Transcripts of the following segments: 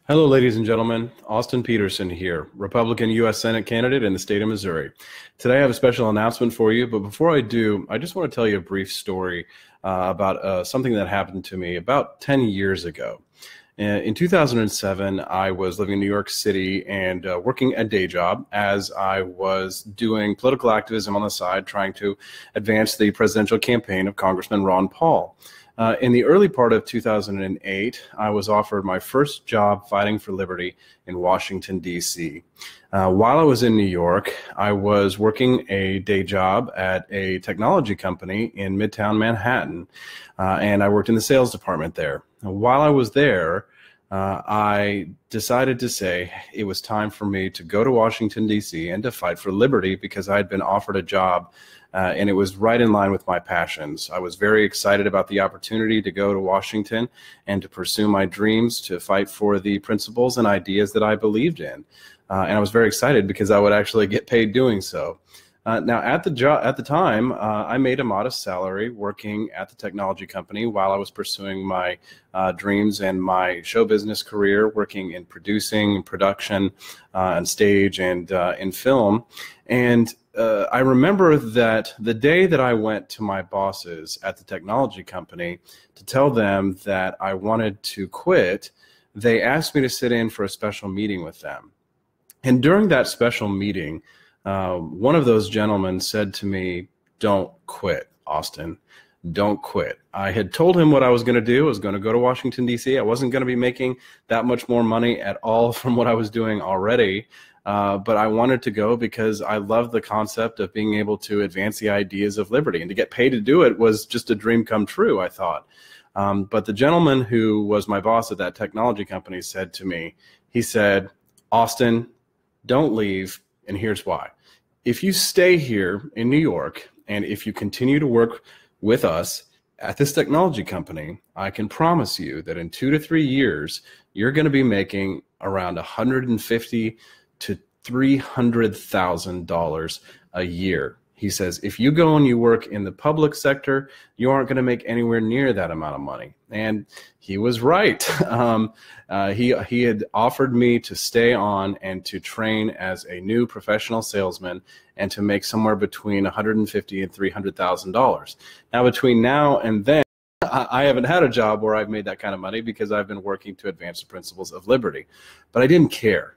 Hello, ladies and gentlemen. Austin Peterson here, Republican U.S. Senate candidate in the state of Missouri. Today I have a special announcement for you, but before I do, I just want to tell you a brief story about something that happened to me about 10 years ago. In 2007, I was living in New York City and working a day job as I was doing political activism on the side, trying to advance the presidential campaign of Congressman Ron Paul. In the early part of 2008, I was offered my first job fighting for liberty in Washington, D.C. While I was in New York, I was working a day job at a technology company in Midtown Manhattan, and I worked in the sales department there. While I was there, I decided to say it was time for me to go to Washington, D.C. and to fight for liberty because I had been offered a job and it was right in line with my passions. I was very excited about the opportunity to go to Washington and to pursue my dreams, to fight for the principles and ideas that I believed in. And I was very excited because I would actually get paid doing so. Now, at the time, I made a modest salary working at the technology company while I was pursuing my dreams and my show business career, working in producing, production, and stage and in film. And I remember that the day that I went to my bosses at the technology company to tell them that I wanted to quit, they asked me to sit in for a special meeting with them. And during that special meeting, one of those gentlemen said to me, "Don't quit, Austin. Don't quit." I had told him what I was going to do. I was going to go to Washington, D.C. I wasn't going to be making that much more money at all from what I was doing already. But I wanted to go because I loved the concept of being able to advance the ideas of liberty. And to get paid to do it was just a dream come true, I thought. But the gentleman who was my boss at that technology company said to me, he said, "Austin, don't leave. And here's why. If you stay here in New York and if you continue to work with us at this technology company, I can promise you that in 2 to 3 years, you're going to be making around $150,000 to $300,000 a year." He says, if you go and you work in the public sector, you aren't going to make anywhere near that amount of money. And he was right. He had offered me to stay on and to train as a new professional salesman and to make somewhere between $150,000 and $300,000. Now, between now and then, I haven't had a job where I've made that kind of money because I've been working to advance the principles of liberty. But I didn't care.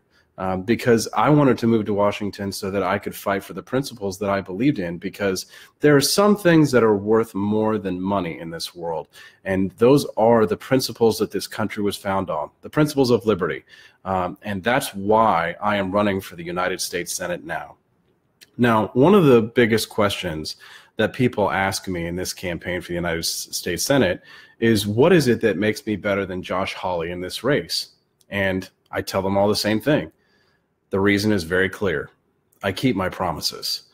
Because I wanted to move to Washington so that I could fight for the principles that I believed in, because there are some things that are worth more than money in this world. And those are the principles that this country was founded on, the principles of liberty. And that's why I am running for the United States Senate now. Now, one of the biggest questions that people ask me in this campaign for the United States Senate is, what is it that makes me better than Josh Hawley in this race? And I tell them all the same thing. The reason is very clear. I keep my promises.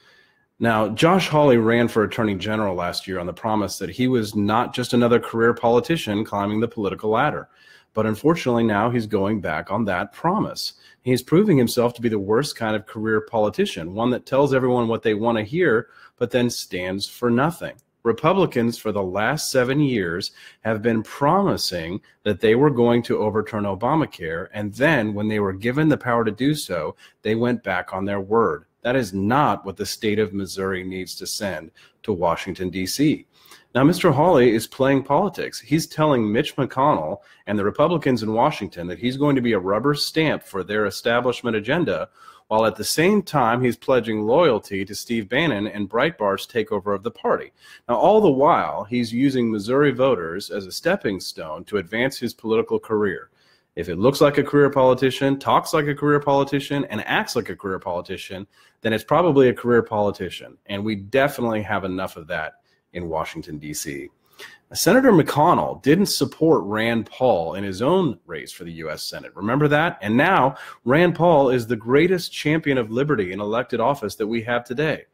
Now, Josh Hawley ran for Attorney General last year on the promise that he was not just another career politician climbing the political ladder. But unfortunately, now he's going back on that promise. He's proving himself to be the worst kind of career politician, one that tells everyone what they want to hear, but then stands for nothing. Republicans for the last 7 years have been promising that they were going to overturn Obamacare, and then when they were given the power to do so, they went back on their word. That is not what the state of Missouri needs to send to Washington, D.C. Now, Mr. Hawley is playing politics. He's telling Mitch McConnell and the Republicans in Washington that he's going to be a rubber stamp for their establishment agenda, while at the same time he's pledging loyalty to Steve Bannon and Breitbart's takeover of the party. Now, all the while, he's using Missouri voters as a stepping stone to advance his political career. If it looks like a career politician, talks like a career politician, and acts like a career politician, then it's probably a career politician. And we definitely have enough of that in Washington, D.C. Senator McConnell didn't support Rand Paul in his own race for the U.S. Senate. Remember that? And now Rand Paul is the greatest champion of liberty in elected office that we have today.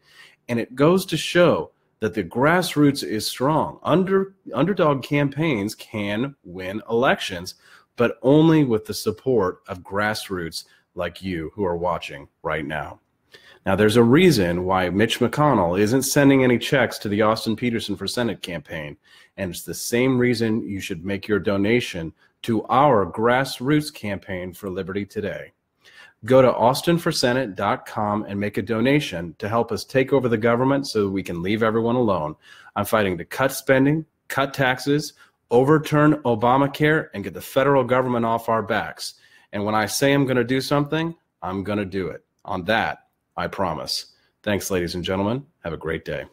And it goes to show that the grassroots is strong. Underdog campaigns can win elections, but only with the support of grassroots like you who are watching right now. Now, there's a reason why Mitch McConnell isn't sending any checks to the Austin Petersen for Senate campaign, and it's the same reason you should make your donation to our grassroots campaign for liberty today. Go to austinforsenate.com and make a donation to help us take over the government so that we can leave everyone alone. I'm fighting to cut spending, cut taxes, overturn Obamacare, and get the federal government off our backs. And when I say I'm going to do something, I'm going to do it. On that, I promise. Thanks, ladies and gentlemen. Have a great day.